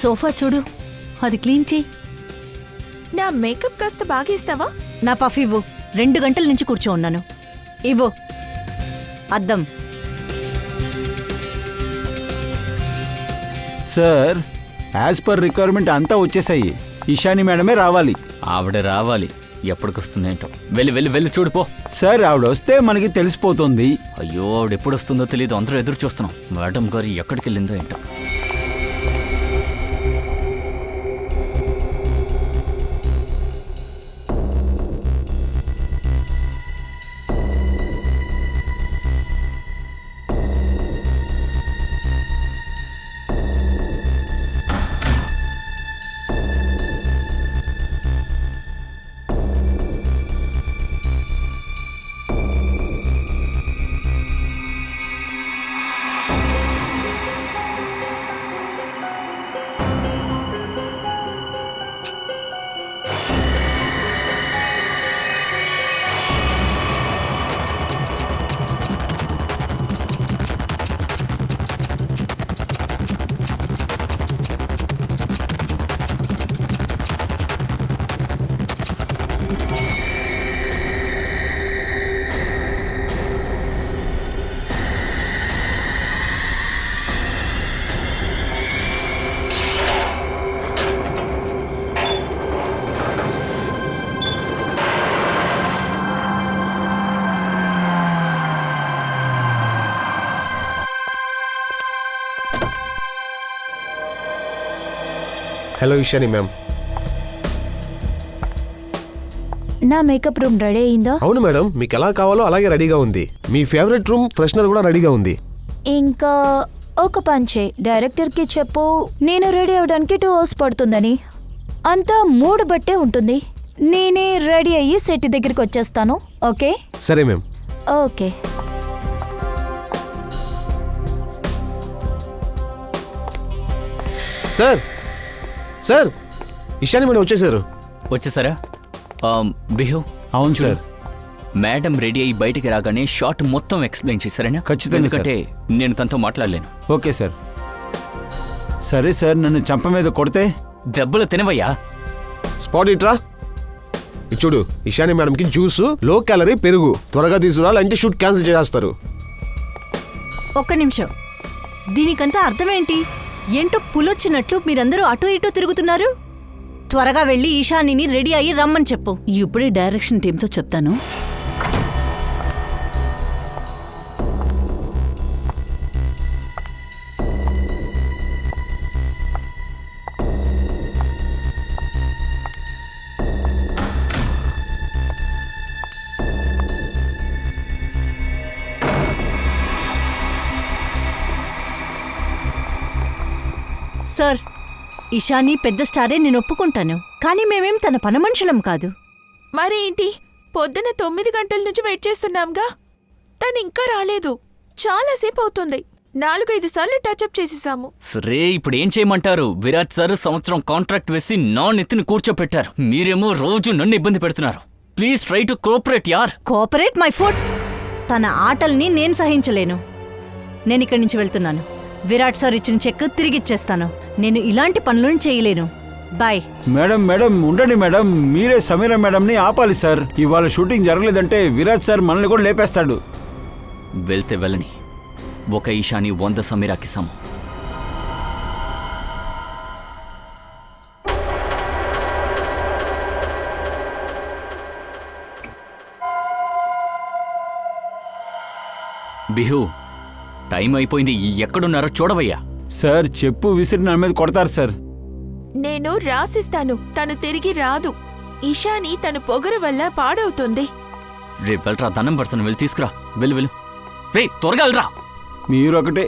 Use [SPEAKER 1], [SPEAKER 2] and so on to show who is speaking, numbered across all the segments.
[SPEAKER 1] Sofa చూడు, అది clean చెయ్యి.
[SPEAKER 2] నా మేకప్ కాస్త బాగేస్తావా?
[SPEAKER 1] నా పఫ్ ఇవ్వు. 2 గంటల నుంచి కూర్చో ఉన్నాను. ఇవ్వు అద్దం.
[SPEAKER 3] సార్, యాజ్ పర్ రిక్వైర్మెంట్ అంతా వచ్చేసాయి. ఇషాని మేడమే రావాలి.
[SPEAKER 4] ఆవిడ రావాలి. ఎప్పటికొస్తుందేంటో. వెళ్ళి వెళ్ళి వెళ్ళి చూడిపో.
[SPEAKER 3] సార్, ఆవిడ వస్తే మనకి తెలిసిపోతుంది.
[SPEAKER 4] అయ్యో, ఆవిడ ఎప్పుడు వస్తుందో తెలియదు. అందరూ ఎదురు చూస్తున్నాం. మేడం గారు ఎక్కడికి వెళ్ళిందో ఏంటో.
[SPEAKER 5] Hello Ishani ma'am.
[SPEAKER 2] నా మేకప్ రూమ్ రెడీ అయిందా?
[SPEAKER 5] అవును మేడం, మీకు ఎలా కావాలో అలాగే రెడీగా ఉంది. మీ ఫేవరెట్ రూమ్ ఫ్రెషనర్ కూడా రెడీగా ఉంది.
[SPEAKER 2] ఇంకా ఒక పంచే డైరెక్టర్కి చెప్పు, నేను రెడీ అవ్వడానికి 2 hours పడుతుందని. అంతా మూడు బట్టే ఉంటుంది. నేనే రెడీ అయ్యి సెట్ దగ్గరికి వచ్చేస్తాను. ఓకే?
[SPEAKER 5] సరే ma'am.
[SPEAKER 2] Okay.
[SPEAKER 5] Sir sir, Ishani madam వచ్చేసారు.
[SPEAKER 4] వచ్చేసారా? బిహు.
[SPEAKER 3] అవును సార్.
[SPEAKER 4] మేడం రెడీ అయ్యి బయటికి రాగానే షార్ట్ మొత్తం ఎక్స్ప్లెయిన్ చేశారనా?
[SPEAKER 3] ఖచ్చితంగా.
[SPEAKER 4] ఎందుకంటే నేను తనతో మాట్లాడలేను.
[SPEAKER 3] Okay sir. సరే సార్, నన్ను చంప మీద కొడితే?
[SPEAKER 4] దెబ్బలు తినవయ్యా.
[SPEAKER 5] స్పాట్ ఇట్రా. చూడు, ఇషాని మేడంకి జ్యూసు, లో క్యాలరీ పెరుగు త్వరగా తీసుకురా, అంటే షూట్ క్యాన్సిల్ చేస్తారు.
[SPEAKER 1] ఒక్క నిమిషం. దీనికంతా అర్థమేంటి? ఏంటో పులొచ్చినట్లు మీరందరూ అటూ ఇటూ తిరుగుతున్నారు. త్వరగా వెళ్ళి ఈశానిని రెడీ అయ్యి రమ్మని చెప్పు. ఇప్పుడే డైరెక్షన్ టీంతో చెప్తాను. సార్, ఇషాని పెద్ద స్టారే, నేను ఒప్పుకుంటాను. కానీ మేమేం తన పనమనుషులం కాదు.
[SPEAKER 2] మరి ఏంటి? పొద్దున 9 గంటల నుంచి వెయిట్ చేస్తున్నాంగా. తను ఇంకా రాలేదు. చాలాసేపు అవుతుంది. 4-5 సార్లు టచ్అప్ చేసేసాము.
[SPEAKER 4] సరే, ఇప్పుడు ఏం చేయమంటారు? విరాట్ సార్ సంవత్సరం కాంట్రాక్ట్ వేసి నా నెత్తిని కూర్చోపెట్టారు. మీరేమో రోజు నన్ను ఇబ్బంది పెడుతున్నారు. ప్లీజ్ ట్రై టు కోఆపరేట్ యార్.
[SPEAKER 1] Cooperate my food. తన ఆటల్ని నేను సహించలేను. నేను ఇక్కడి నుంచి వెళ్తున్నాను. విరాట్ సార్ ఇచ్చిన చెక్ తిరిగిచ్చేస్తాను. నేను ఇలాంటి పనులను చేయలేను. బాయ్.
[SPEAKER 3] మేడం మేడం ఉండండి మేడం. మీరే సమీరా మేడంని ఆపాలి సార్. ఇవాళ షూటింగ్ జరగలేదంటే విరాట్ సార్ మనల్ని కూడా లేపేస్తాడు.
[SPEAKER 4] వెళ్తే వెళ్ళని. ఒక ఈశాని 100 సమీరాకి సమం. బిహు, టైం అయిపోయింది. ఎక్కడున్నారో చూడవయ్యా.
[SPEAKER 3] సార్, చెప్పు విసిరి నా మీద కొడతారు సార్.
[SPEAKER 2] నేను రాసిస్తాను. తను తిరిగి రాదు. ఇషాని తన పొగరు వల్ల పాడవుతుంది.
[SPEAKER 4] రేపు వెళ్ళరా, దండం పడతాను. వెళ్ళి తీసుకురా. వెళ్ళు వెళ్ళు. రే, త్వరగా వెళ్ళరా.
[SPEAKER 3] మీరొకటే.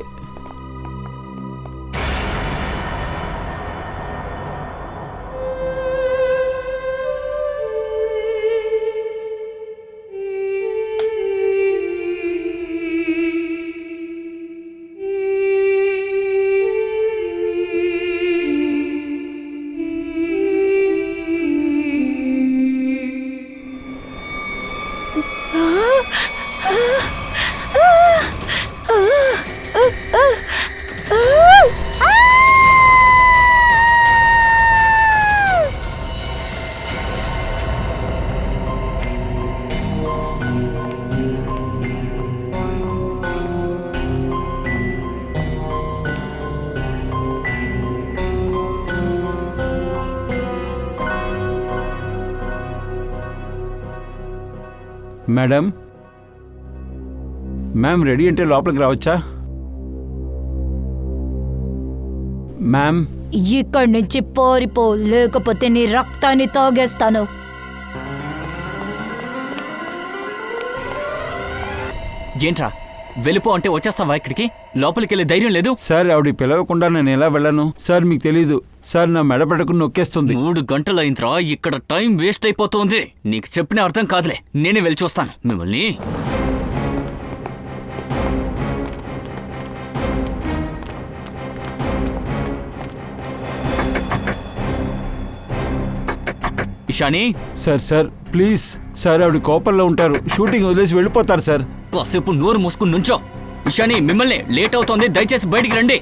[SPEAKER 3] మేడం మ్యామ్ రెడీ అంటే లోపలికి రావచ్చా? మ్యామ్
[SPEAKER 2] ఇక్కడి నుంచి పారిపో, లేకపోతే నీ రక్తాన్ని తాగేస్తాను.
[SPEAKER 4] ఏంట్రా వెళ్ళిపో అంటే వచ్చేస్తావా ఇక్కడికి? లోపలికి వెళ్ళే ధైర్యం లేదు?
[SPEAKER 3] సార్ ఆవిడ పిలవకుండా నేను ఎలా వెళ్ళను సార్? మీకు తెలీదు సార్, నా మెడ పట్టుకుని నొక్కేస్తుంది.
[SPEAKER 4] 3 గంటలైందిరా, ఇక్కడ టైం వేస్ట్ అయిపోతుంది. నీకు చెప్పిన అర్థం కాదులే, నేనే వెళ్ళి చూస్తాను మిమ్మల్ని. Ishani,
[SPEAKER 3] sir sir please sir, ఆవిడ కోపంలో ఉంటారు, షూటింగ్ వదిలేసి వెళ్ళిపోతారు సార్.
[SPEAKER 4] కాసేపు నోరు మూసుకుని నుంచో. ఇషాని, మిమ్మల్ని లేట్ అవుతోంది, దయచేసి బయటికి రండి.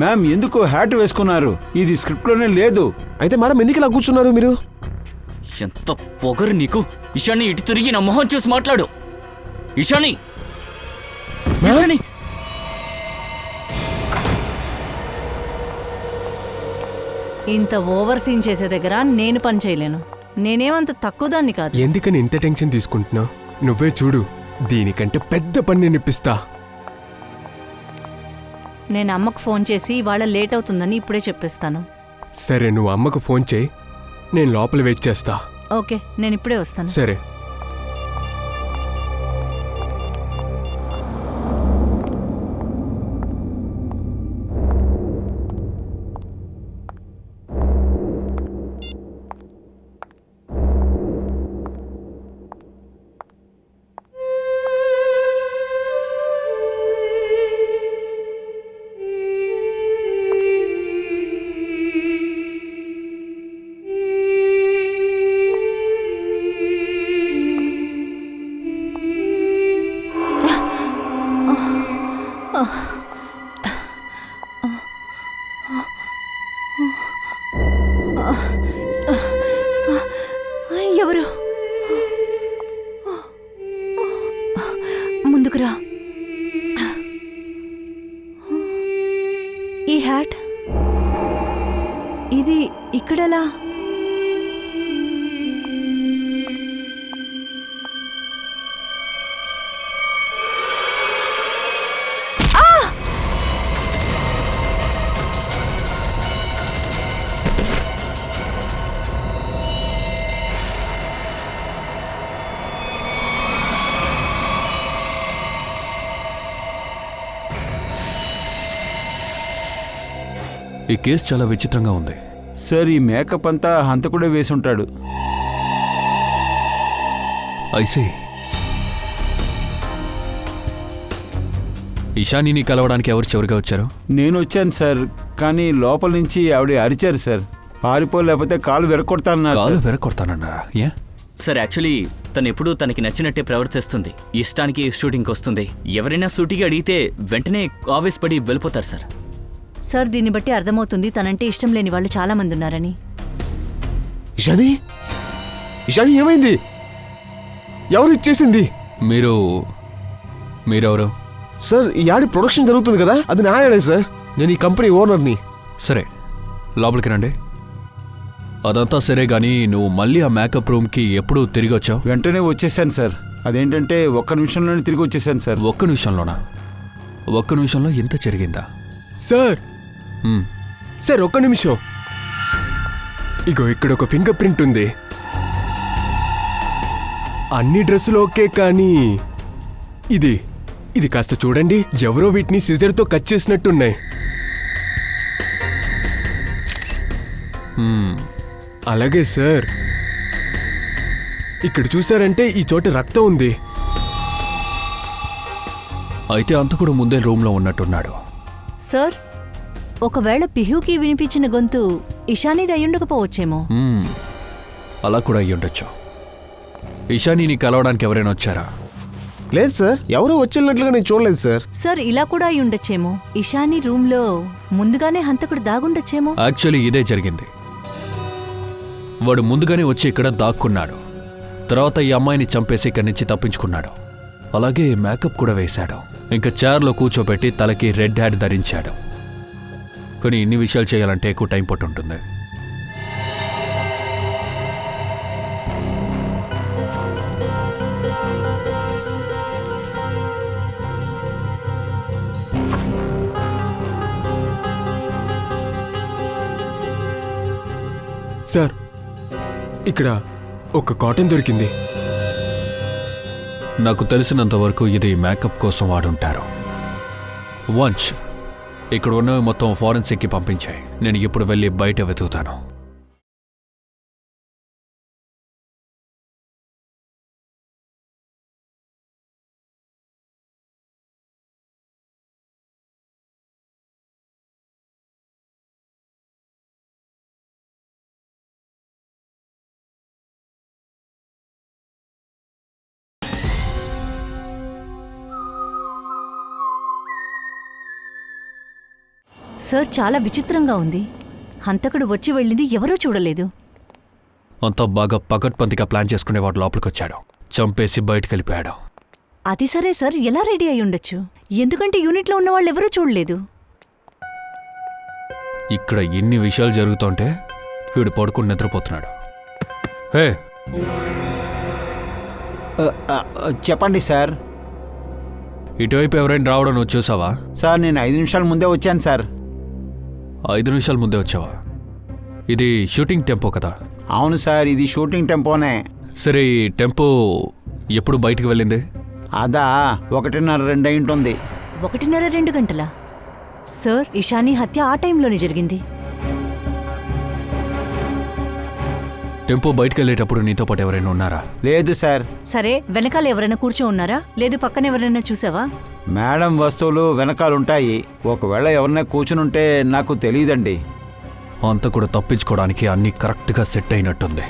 [SPEAKER 3] మ్యామ్ ఎందుకు హ్యాట్ వేసుకున్నారు? ఇది స్క్రిప్ట్లోనే లేదు.
[SPEAKER 5] అయితే మేడం ఎందుకు ఇలా కూర్చున్నారు మీరు?
[SPEAKER 4] ఎంత పొగరు నీకు! ఇషాని, ఇటు తిరిగి నా మొహం చూసి మాట్లాడు. ఇషాని, ఇషాని!
[SPEAKER 1] ఇంత ఓవర్ సీన్ చేసే దగ్గర నేను పని చేయలేను. నేనేమంత తక్కువ దాన్ని కాదు.
[SPEAKER 6] ఎందుకని ఇంత టెన్షన్ తీసుకుంటున్నావు? నువ్వే చూడు, దీనికంటే పెద్ద పని నిప్పిస్తా.
[SPEAKER 1] నేను అమ్మకు ఫోన్ చేసి ఇవాళ లేట్ అవుతుందని ఇప్పుడే చెప్పేస్తాను.
[SPEAKER 6] సరే, నువ్వు అమ్మకు ఫోన్ చేయి, నేను లోపల వెయిట్ చేస్తా.
[SPEAKER 1] ఓకే, నేను ఇప్పుడే వస్తాను.
[SPEAKER 6] సరే.
[SPEAKER 1] ఎవరు? ముందుకురా. ఈ హ్యాట్ ఇది ఇక్కడెలా?
[SPEAKER 7] ఈ కేసు చాలా విచిత్రంగా ఉంది.
[SPEAKER 3] సార్ ఈ మేకప్ అంతా హంతకుడే వేసి ఉంటాడు.
[SPEAKER 7] ఐసీ, ఇషానీని కలవడానికి ఎవరు చివరిగా వచ్చారు?
[SPEAKER 3] నేను వచ్చాను సార్, కానీ లోపల నుంచి ఆవిడ అరిచారు సార్. పారిపోలేకపోతే కాలు వెరకొడతానన్నారు
[SPEAKER 7] కాలు
[SPEAKER 3] సార్.
[SPEAKER 7] వెరకొడతానన్నారా? ఏ?
[SPEAKER 4] సార్, యాక్చువల్లీ తను ఎప్పుడూ తనకి నచ్చినట్టే ప్రవర్తిస్తుంది. ఇష్టానికి షూటింగ్కి వస్తుంది. ఎవరైనా సూటిగా అడిగితే వెంటనే ఆవేశపడి వెళ్ళిపోతారు సార్.
[SPEAKER 1] సార్, దీన్ని బట్టి అర్థమవుతుంది తనంటే ఇష్టం లేని వాళ్ళు చాలా మంది ఉన్నారని.
[SPEAKER 5] ఇషాని, ఇషాని ఏమైంది? ఎవరు ఇచ్చేసింది?
[SPEAKER 7] మీరెవరు?
[SPEAKER 5] సార్, ఈ యాడ్ ప్రొడక్షన్ జరుగుతుంది కదా, అది నా యాడే సార్. నేను ఈ కంపెనీ ఓనర్ని.
[SPEAKER 7] సరే, లోపలికి రండి. అదంతా సరే గానీ నువ్వు మళ్ళీ ఆ మేకప్ రూమ్కి ఎప్పుడు తిరిగి వచ్చావు?
[SPEAKER 3] వెంటనే వచ్చేసాను సార్. అదేంటంటే 1 నిమిషంలోనే తిరిగి వచ్చేసాను సార్.
[SPEAKER 7] 1 నిమిషంలోనా? 1 నిమిషంలో ఇంత జరిగిందా?
[SPEAKER 6] సార్,
[SPEAKER 7] మ్,
[SPEAKER 6] సార్, 1 నిమిషం. ఇగో ఇక్కడ ఒక ఫింగర్ ప్రింట్ ఉంది. అన్ని డ్రెస్సులు ఓకే, కానీ ఇది కాస్త చూడండి. ఎవరో వీటిని సిజర్తో కట్ చేసినట్టున్నాయి. అలాగే సార్, ఇక్కడ చూసారంటే ఈ చోట రక్తం ఉంది.
[SPEAKER 7] అయితే అంతకుడు ముందే రూమ్లో ఉన్నట్టున్నాడు.
[SPEAKER 1] సార్, ఒకవేళ పిహుకి వినిపించిన గొంతు ఇషానీది అయ్యుండకపోవచ్చేమో.
[SPEAKER 7] అలా కూడా అయ్యుండొచ్చు. ఇషానీని కలవడానికి ఎవరైనా వచ్చారా?
[SPEAKER 5] లేదు సార్, ఎవరో వచ్చేళ్ళినట్లుగా నేను చూడలేదు సార్.
[SPEAKER 1] సార్, ఇలా కూడా అయి ఉండొచ్చేమో. ఇషానీ రూమ్లో ముందుగానే హంతకుడు దాగుండొచ్చేమో.
[SPEAKER 7] యాక్చువల్లీ ఇదే జరిగింది. వాడు ముందుగానే వచ్చి ఇక్కడ దాక్కున్నాడు. తర్వాత ఈ అమ్మాయిని చంపేసి ఇక్కడి నుంచి తప్పించుకున్నాడు. అలాగే మేకప్ కూడా వేశాడు. ఇంకా చైర్లో కూర్చోబెట్టి తలకి రెడ్ హ్యాట్ ధరించాడు. కానీ ఇన్ని విషయాలు చేయాలంటే ఎక్కువ టైం పట్టుంటుంది.
[SPEAKER 6] సార్ ఇక్కడ ఒక కాటన్ దొరికింది.
[SPEAKER 7] నాకు తెలిసినంత వరకు ఇది మేకప్ కోసం వాడుంటారు. వంచ్, ఇక్కడ ఉన్నవి మొత్తం ఫారెన్సిక్కి పంపించాయి. నేను ఇప్పుడు వెళ్ళి బయట వెతుకుతాను.
[SPEAKER 1] సార్, చాలా విచిత్రంగా ఉంది. హంతకుడు వచ్చి వెళ్ళింది ఎవరూ చూడలేదు.
[SPEAKER 7] అంతా బాగా పకడ్బందీగా ప్లాన్ చేసుకునేవాడు లోపలికొచ్చాడు, చంపేసి బయటకు వెళ్ళిపోయాడు.
[SPEAKER 1] అది సరే సార్, ఎలా రెడీ అయి ఉండొచ్చు? ఎందుకంటే యూనిట్లో ఉన్న వాళ్ళు ఎవరూ చూడలేదు.
[SPEAKER 7] ఇక్కడ ఇన్ని విషయాలు జరుగుతుంటే వీడు పడుకుని నిద్రపోతున్నాడు. హే,
[SPEAKER 3] చెప్పండి సార్.
[SPEAKER 7] ఇటువైపు ఎవరైనా రావడం నువ్వు చూసావా?
[SPEAKER 3] సార్, నేను 5 నిమిషాల ముందే వచ్చాను సార్.
[SPEAKER 7] 5 నిమిషాల ముందే వచ్చావా? ఇది షూటింగ్ టెంపో కదా?
[SPEAKER 3] అవును సార్, ఇది షూటింగ్ టెంపోనే.
[SPEAKER 7] సరే, ఈ టెంపో ఎప్పుడు బయటికి వెళ్ళింది?
[SPEAKER 3] అదా 1:30-2 అయి ఉంటుంది.
[SPEAKER 1] 1:30-2 గంటలా? సార్, ఇషాని హత్య ఆ టైంలోనే జరిగింది.
[SPEAKER 7] టెంపో బయటికి వెళ్ళేటప్పుడు నీతో పాటు ఎవరైనా ఉన్నారా?
[SPEAKER 3] లేదు సార్.
[SPEAKER 1] సరే, వెనకాల ఎవరైనా కూర్చో ఉన్నారా? లేదు పక్కన ఎవరైనా చూసావా?
[SPEAKER 3] మేడం వస్తువులు వెనకాలుంటాయి. ఒకవేళ ఎవరైనా కూర్చునుంటే నాకు తెలియదండి.
[SPEAKER 7] అంతా కూడా తప్పించుకోవడానికి అన్నీ కరెక్ట్గా సెట్ అయినట్టుంది.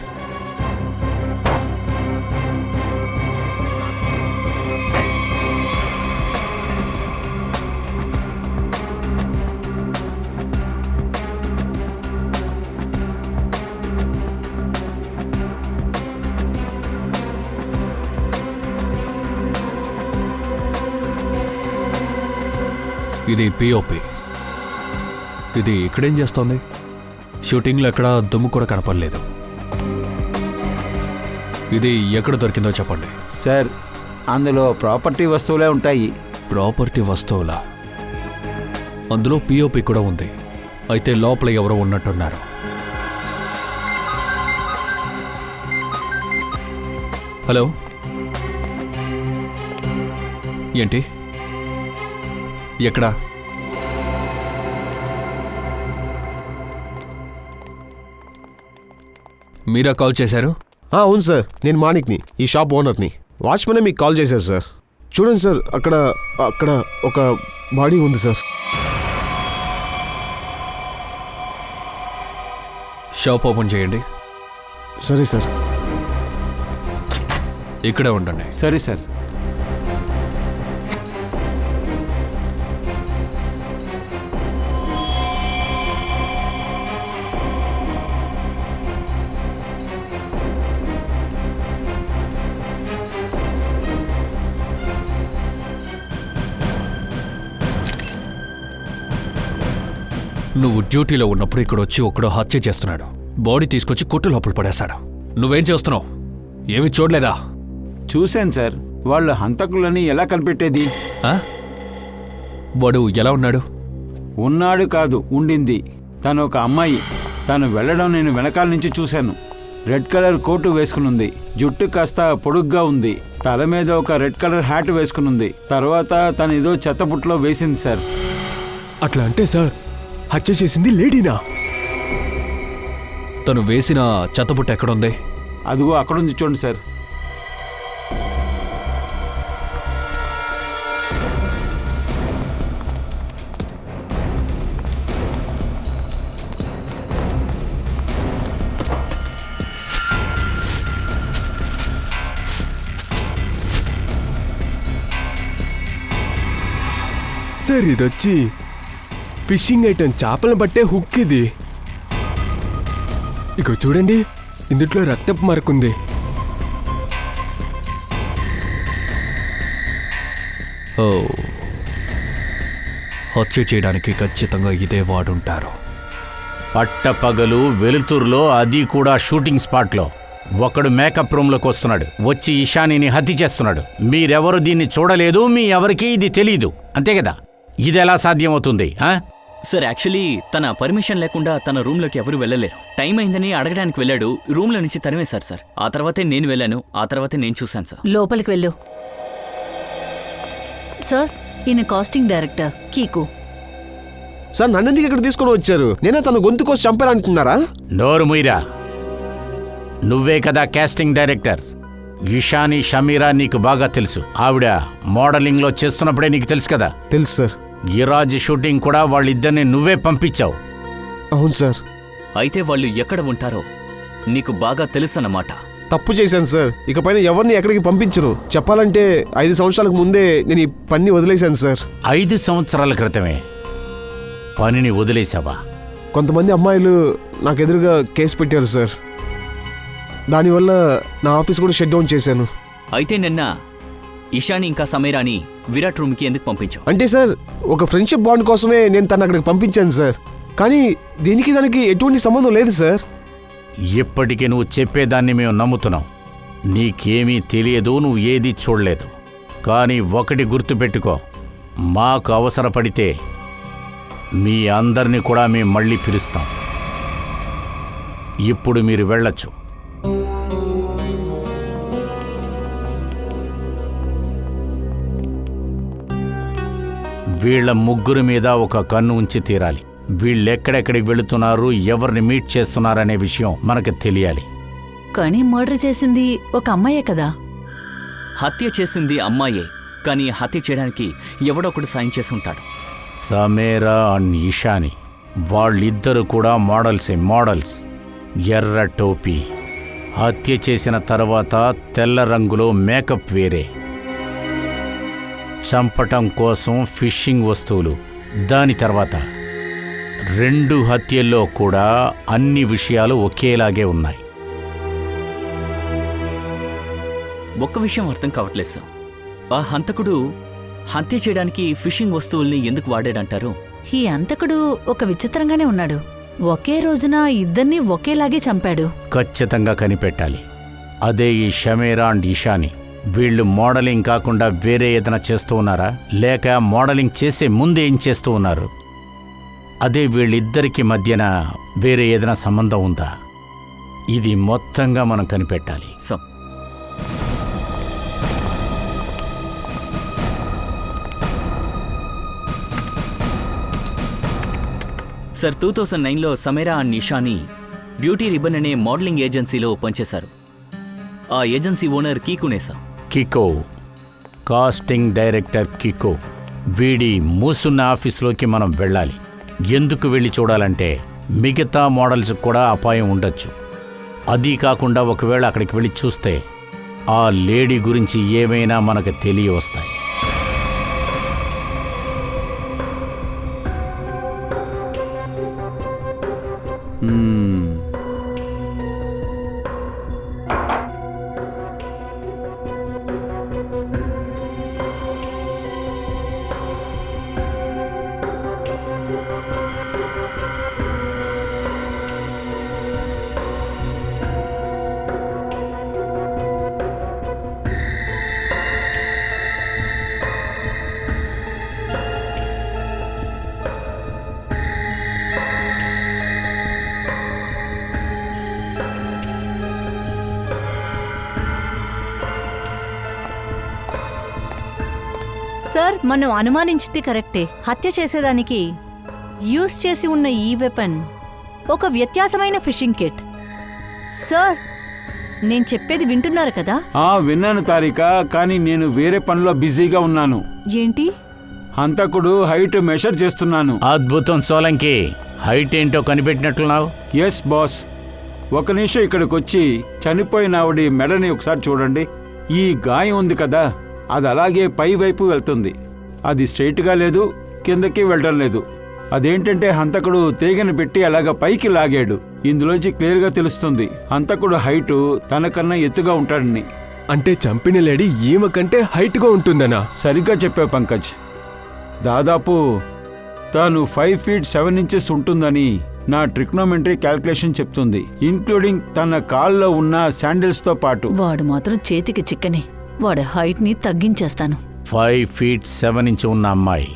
[SPEAKER 7] ఇది పిఓపి. ఇది ఇక్కడేం చేస్తోంది? షూటింగ్లో ఎక్కడ దుమ్ము కూడా కనపడలేదు. ఇది ఎక్కడ దొరికిందో చెప్పండి.
[SPEAKER 3] సార్, అందులో ప్రాపర్టీ వస్తువులే ఉంటాయి.
[SPEAKER 7] ప్రాపర్టీ వస్తువులా? అందులో పిఓపి కూడా ఉంది. అయితే లోపల ఎవరో ఉన్నట్టున్నారు. హలో, ఏంటి? ఎక్కడా? మీరా కాల్ చేశారు?
[SPEAKER 5] అవును సార్, నేను మాణిక్ని, ఈ షాప్ ఓనర్ని. వాచ్మెనే మీకు కాల్ చేశారు సార్. చూడండి సార్, అక్కడ అక్కడ ఒక బాడీ ఉంది సార్.
[SPEAKER 7] షాప్ ఓపెన్ చేయండి.
[SPEAKER 5] సరే సార్.
[SPEAKER 7] ఇక్కడే ఉండండి.
[SPEAKER 3] సరే సార్.
[SPEAKER 7] నువ్వు డ్యూటీలో ఉన్నప్పుడు ఇక్కడ వచ్చి ఒకడో హత్య చేస్తున్నాడు. బాడీ తీసుకొచ్చి కొట్టు లోపల పడేశాడు. నువ్వేం చేస్తున్నావు? ఏమీ చూడలేదా?
[SPEAKER 3] చూశాను సార్. వాళ్ళు హంతకులని ఎలా కనిపెట్టేది?
[SPEAKER 7] ఆ? వాడు ఎలా ఉన్నాడు?
[SPEAKER 3] ఉన్నాడు కాదు, ఉండింది. తను ఒక అమ్మాయి. తను వెళ్ళడం నేను వెనకాల నుంచి చూశాను. రెడ్ కలర్ కోటు వేసుకునుంది. జుట్టు కాస్త పొడుగ్గా ఉంది. తల మీద ఒక రెడ్ కలర్ హ్యాట్ వేసుకునుంది. తర్వాత తను ఏదో చెత్తబుట్లో వేసింది సార్.
[SPEAKER 6] అట్లా అంటే సార్, హత్య చేసింది లేడీనా?
[SPEAKER 7] తను వేసిన చెత్తబుట్ట ఎక్కడుంది?
[SPEAKER 3] అదిగో అక్కడుంది, చూడండి సార్.
[SPEAKER 6] సార్, ఇదొచ్చి ఫిషింగ్ ఐటమ్, చేపలను పట్టే హుక్ ఇది. ఇక చూడండి, ఇందులో రక్తపు మరకుంది.
[SPEAKER 7] ఓ, హత్య చేయడానికి ఖచ్చితంగా ఇదే వాడుంటారు.
[SPEAKER 8] పట్టపగలు వెలుతురులో, అది కూడా షూటింగ్ స్పాట్లో ఒకడు మేకప్ రూమ్లోకి వస్తున్నాడు. వచ్చి ఇషానిని హత్య చేస్తున్నాడు. మీరెవరు దీన్ని చూడలేదు, మీ ఎవరికి ఇది తెలీదు, అంతే కదా? ఇది ఎలా సాధ్యమవుతుంది?
[SPEAKER 4] సార్ యాక్చువల్లీ తన పర్మిషన్ లేకుండా తన రూమ్లోకి ఎవరు వెళ్ళలేరు. టైం అయిందని అడగడానికి వెళ్ళాడు, రూమ్లో నుంచి తరిమేశారు సార్. ఆ తర్వాతే నేను వెళ్ళాను, ఆ తర్వాతే నేను చూశాను సార్.
[SPEAKER 1] లోపలికి వెళ్ళు. సార్, ఈయన కాస్టింగ్ డైరెక్టర్ కీకు.
[SPEAKER 5] సార్ నన్నెందుకు ఇక్కడ తీసుకొని వచ్చారు? నేనే తన గొంతు కోసి చంపాలనుకున్నారా?
[SPEAKER 8] నోరు ముయిరా. నువ్వే కదా కాస్టింగ్ డైరెక్టర్. ఇషాని షమీరా నీకు బాగా తెలుసు. ఆవిడ మోడలింగ్లో చేస్తున్నప్పుడే నీకు తెలుసు కదా.
[SPEAKER 5] తెలుసు సార్.
[SPEAKER 8] ఈరాజ్ షూటింగ్ కూడా వాళ్ళిద్దరిని నువ్వే పంపించావు.
[SPEAKER 5] అవును సార్.
[SPEAKER 4] అయితే వాళ్ళు ఎక్కడ ఉంటారో నీకు బాగా తెలుసన్నమాట.
[SPEAKER 5] తప్పు చేశాను సార్. ఇకపైన ఎవరిని ఎక్కడికి పంపించను. చెప్పాలంటే 5 సంవత్సరాలకు ముందే నేను ఈ పని వదిలేశాను సార్.
[SPEAKER 8] 5 సంవత్సరాల క్రితమే పనిని వదిలేశావా?
[SPEAKER 5] కొంతమంది అమ్మాయిలు నాకు ఎదురుగా కేసు పెట్టారు సార్. దానివల్ల నా ఆఫీస్ కూడా షట్ డౌన్ చేశాను.
[SPEAKER 4] అయితే నిన్న ఇషాని ఇంకా సమీరాని విరాట్ రూమ్కి ఎందుకు పంపించావు?
[SPEAKER 5] అంటే సార్, ఒక ఫ్రెండ్షిప్ బాండ్ కోసమే నేను తను అక్కడికి పంపించాను సార్. కానీ దీనికి దానికి ఎటువంటి సంబంధం లేదు సార్.
[SPEAKER 8] ఇప్పటికీ నువ్వు చెప్పేదాన్ని మేము నమ్ముతున్నాం. నీకేమీ తెలియదు, నువ్వు ఏదీ చూడలేదు. కానీ ఒకటి గుర్తుపెట్టుకో, మాకు అవసరపడితే మీ అందరినీ కూడా మేము మళ్ళీ పిలుస్తాం. ఇప్పుడు మీరు వెళ్ళొచ్చు. వీళ్ల ముగ్గురి మీద ఒక కన్ను ఉంచి తీరాలి. వీళ్ళెక్కడెక్కడికి వెళుతున్నారు, ఎవరిని మీట్ చేస్తున్నారనే విషయం మనకు తెలియాలి.
[SPEAKER 1] కానీ మర్డర్ చేసింది ఒక అమ్మాయే కదా.
[SPEAKER 4] హత్య చేసింది అమ్మాయే, కానీ హత్య చేయడానికి ఎవడొకడు సాయం చేసి ఉంటాడు.
[SPEAKER 8] సమీరా అండ్ ఇషాని వాళ్ళిద్దరూ కూడా మోడల్స్. ఎర్ర టోపీ. హత్య చేసిన తర్వాత తెల్ల రంగులో మేకప్ వేరే. చంపటం కోసం ఫిషింగ్ వస్తువులు. దాని తర్వాత 2 హత్యల్లో కూడా అన్ని విషయాలు ఒకేలాగే ఉన్నాయి.
[SPEAKER 4] ఒక్క విషయం అర్థం కావట్లేదు సార్. ఆ హంతకుడు హత్య చేయడానికి ఫిషింగ్ వస్తువుల్ని ఎందుకు వాడాడంటారు?
[SPEAKER 1] ఈ అంతకుడు ఒక విచిత్రంగానే ఉన్నాడు. ఒకే రోజున ఇద్దరినీ ఒకేలాగే చంపాడు.
[SPEAKER 8] ఖచ్చితంగా కనిపెట్టాలి. అదే ఈ షమీరా అండ్ ఇషాని. వీళ్ళు మోడలింగ్ కాకుండా వేరే ఏదైనా చేస్తూ ఉన్నారా, లేక మోడలింగ్ చేసే ముందే ఏం చేస్తూ ఉన్నారు? అదే వీళ్ళిద్దరికి మధ్యన వేరే ఏదైనా సంబంధం ఉందా? ఇది మొత్తంగా మనం కనిపెట్టాలి.
[SPEAKER 4] సార్ 2009లో Sameera and Ishani beauty ribbon అనే మోడలింగ్ ఏజెన్సీలో పనిచేశారు. ఆ ఏజెన్సీ ఓనర్ కీకునే sir.
[SPEAKER 8] Kiko, casting director Kiko. వీడి మూసున్న ఆఫీస్లోకి మనం వెళ్ళాలి. ఎందుకు వెళ్ళి చూడాలంటే మిగతా మోడల్స్ కూడా అపాయం ఉండొచ్చు. అది కాకుండా ఒకవేళ అక్కడికి వెళ్ళి చూస్తే ఆ లేడీ గురించి ఏమైనా మనకు తెలియవస్తాయి.
[SPEAKER 1] సార్, మనం అనుమానించింది కరెక్టే. హత్య చేసేదానికి యూజ్ చేసి ఉన్న ఈ వెపన్ ఒక వ్యత్యాసమైన ఫిషింగ్ కిట్. సార్, నేను చెప్పేది వింటున్నారు కదా?
[SPEAKER 3] విన్నాను తారిక, కానీ నేను వేరే పనిలో బిజీగా ఉన్నాను.
[SPEAKER 1] ఏంటి?
[SPEAKER 3] హంతకుడు హైట్ మెషర్ చేస్తున్నాను.
[SPEAKER 8] అద్భుతం సోలంకి. హైట్ ఏంటో కనిపెట్టినట్లున్నావు.
[SPEAKER 3] Yes boss. ఒక నిమిషం ఇక్కడికి వచ్చి చనిపోయిన ఆవిడ మెడని ఒకసారి చూడండి. ఈ గాయం ఉంది కదా, అది అలాగే పై వైపు వెళ్తుంది. అది స్ట్రైట్గా లేదు, కిందకి వెళ్ళడం లేదు. అదేంటంటే హంతకుడు తీగను పెట్టి అలాగ పైకి లాగాడు. ఇందులోంచి క్లియర్గా తెలుస్తుంది హంతకుడు హైటు తనకన్నా ఎత్తుగా ఉంటాడని.
[SPEAKER 6] అంటే చంపిన లేడీ ఈమె కంటే హైట్గా ఉంటుందనా?
[SPEAKER 3] సరిగ్గా చెప్పావు పంకజ్. దాదాపు తాను 5 feet 7 inches ఉంటుందని నా ట్రిగ్నోమెట్రీ క్యాల్కులేషన్ చెప్తుంది, ఇంక్లూడింగ్ తన కాల్లో ఉన్న శాండిల్స్తో పాటు.
[SPEAKER 1] వాడు మాత్రం చేతికి చిక్కని. వాడి హైట్ని తగ్గించేస్తాను.
[SPEAKER 8] 5 feet 7 inches ఉన్న అమ్మాయి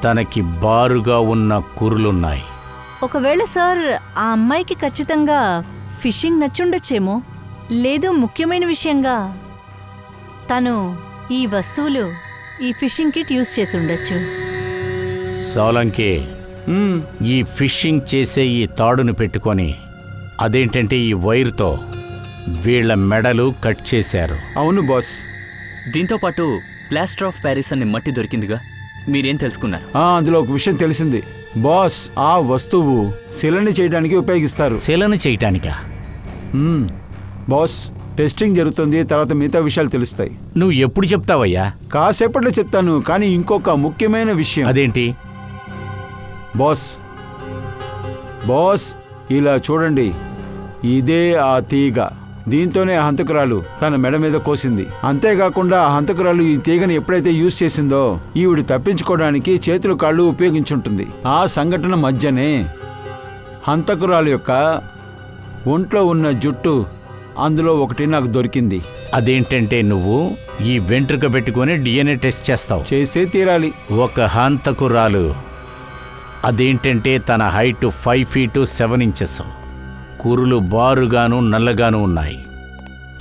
[SPEAKER 8] తనకి బారుగా ఉన్న కురులున్నాయి.
[SPEAKER 1] ఒకవేళ సార్ ఆ అమ్మాయికి ఖచ్చితంగా ఫిషింగ్ నచ్చుండొచ్చేమో. లేదు, ముఖ్యమైన విషయంగా తను ఈ వస్తువులు, ఈ ఫిషింగ్ కిట్ యూజ్ చేసి ఉండొచ్చు.
[SPEAKER 8] సోలంకి, ఈ ఫిషింగ్ చేసే ఈ తాడును పెట్టుకొని అదేంటంటే ఈ వైరుతో వీళ్ళ మెడలు కట్ చేశారు.
[SPEAKER 3] అవును బాస్.
[SPEAKER 4] దీంతో పాటు ప్లాస్టర్ ఆఫ్ ప్యారిస్ అనే మట్టి దొరికిందిగా, మీరేం తెలుసుకున్నారు?
[SPEAKER 3] అందులో ఒక విషయం తెలిసింది బాస్. ఆ వస్తువు శిలని చేయడానికి ఉపయోగిస్తారు.
[SPEAKER 8] శిలను చేయటానికా?
[SPEAKER 3] బాస్, టెస్టింగ్ జరుగుతుంది, తర్వాత మిగతా విషయాలు తెలుస్తాయి.
[SPEAKER 8] నువ్వు ఎప్పుడు చెప్తావయ్యా?
[SPEAKER 3] కాసేపట్లో చెప్తాను, కానీ ఇంకొక ముఖ్యమైన విషయం.
[SPEAKER 8] అదేంటి?
[SPEAKER 3] బాస్ బాస్ ఇలా చూడండి, ఇదే ఆ తీగ. దీంతోనే ఆ హంతకురాలు తన మెడ మీద కోసింది. అంతేకాకుండా ఆ హంతకురాలు ఈ తీగని ఎప్పుడైతే యూజ్ చేసిందో ఈవిడ తప్పించుకోవడానికి చేతులు కాళ్ళు ఉపయోగించుంటుంది. ఆ సంఘటన మధ్యనే హంతకురాలు యొక్క ఒంట్లో ఉన్న జుట్టు అందులో ఒకటి నాకు దొరికింది.
[SPEAKER 8] అదేంటంటే నువ్వు ఈ వెంట్రుక పెట్టుకొని DNA టెస్ట్ చేస్తావు?
[SPEAKER 3] చేసే తీరాలి.
[SPEAKER 8] ఒక హంతకురాలు, అదేంటంటే తన హైట్ 5 feet 7 inches, కురులు బారుగాను నల్లగాను ఉన్నాయి.